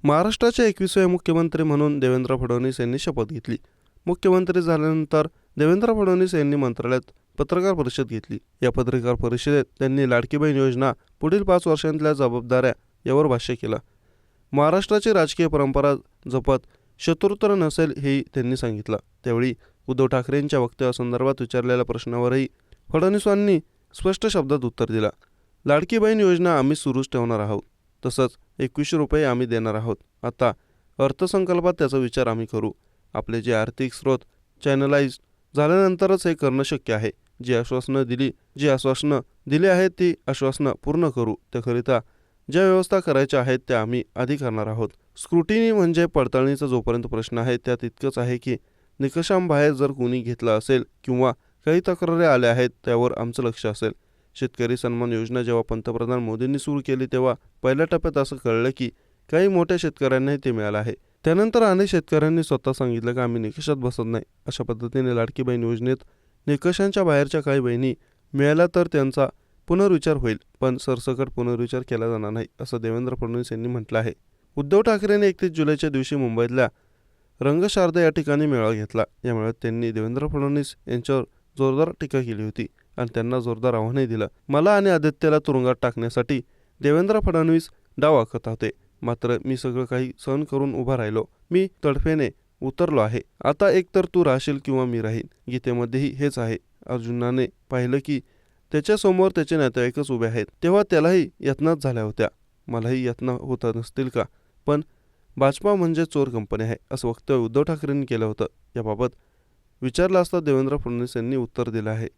महाराष्ट्राचे 21वे मुख्यमंत्री म्हणून देवेंद्र फडणवीस यांनी शपथ घेतली. मुख्यमंत्री झाल्यानंतर देवेंद्र फडणवीस यांनी मंत्रालयात पत्रकार परिषद घेतली. या पत्रकार परिषदेत त्यांनी लाडकी बहीण योजना पुढील 5 वर्षांतल्या जबाबदाऱ्या यावर भाष्य केलं. महाराष्ट्राची राजकीय परंपरा जपत शत्रुत्व नसेल हेही त्यांनी सांगितलं. त्यावेळी उद्धव ठाकरेंच्या वक्तव्यासंदर्भात विचारलेल्या प्रश्नावरही फडणवीसांनी स्पष्ट शब्दात उत्तर दिलं. लाडकी बहीण योजना आम्ही सुरूच ठेवणार आहोत. तसंच 2100 रुपये आम्ही देणार आहोत. आता अर्थसंकल्पात त्याचा विचार आम्ही करू. आपले जे आर्थिक स्रोत चॅनलाइज झाल्यानंतरच हे करणं शक्य आहे. जी आश्वासनं दिली आहेत ती आश्वासनं पूर्ण करू. त्याकरिता ज्या व्यवस्था करायच्या आहेत त्या आम्ही आधी करणार आहोत. स्क्रुटिनी म्हणजे पडताळणीचा जोपर्यंत प्रश्न आहे त्यात इतकंच आहे की निकषांबाहेर जर कोणी घेतलं असेल किंवा काही तक्रारी आल्या आहेत त्यावर आमचं लक्ष असेल. शेतकरी सन्मान योजना जेव्हा पंतप्रधान मोदींनी सुरू केली तेव्हा पहिल्या टप्प्यात असं कळलं की काही मोठ्या शेतकऱ्यांनाही ते मिळालं आहे. त्यानंतर अनेक शेतकऱ्यांनी स्वतः सांगितलं की आम्ही निकषात बसत नाही. अशा पद्धतीने लाडकी बहीण योजनेत निकषांच्या बाहेरच्या काही बहिणी मिळाल्या तर त्यांचा पुनर्विचार होईल, पण सरसकट पुनर्विचार केला जाणार नाही असं देवेंद्र फडणवीस यांनी म्हटलं आहे. उद्धव ठाकरेंनी 31 जुलैच्या दिवशी मुंबईतल्या रंगशारदा या ठिकाणी मेळावा घेतला. या मेळाव्यात त्यांनी देवेंद्र फडणवीस यांच्यावर जोरदार टीका केली होती आणि त्यांना जोरदार आव्हानही दिलं. मला आणि आदित्यला तुरुंगात टाकण्यासाठी देवेंद्र फडणवीस डाव आखत होते, मात्र मी सगळं काही सहन करून उभा राहिलो. मी तडफेने उतरलो आहे. आता एकतर तू राहशील किंवा मी राहीन. गीतेमध्येही हेच आहे. अर्जुनाने पाहिलं की त्याच्यासमोर त्याचे नातेवाईकच उभे आहेत, तेव्हा त्यालाही यातनाच झाल्या होत्या. मलाही यातना होत नसतील का? पण भाजपा म्हणजे चोर कंपनी आहे असं वक्तव्य उद्धव ठाकरेंनी केलं होतं. याबाबत विचारलं असता देवेंद्र फडणवीस यांनी उत्तर दिलं आहे.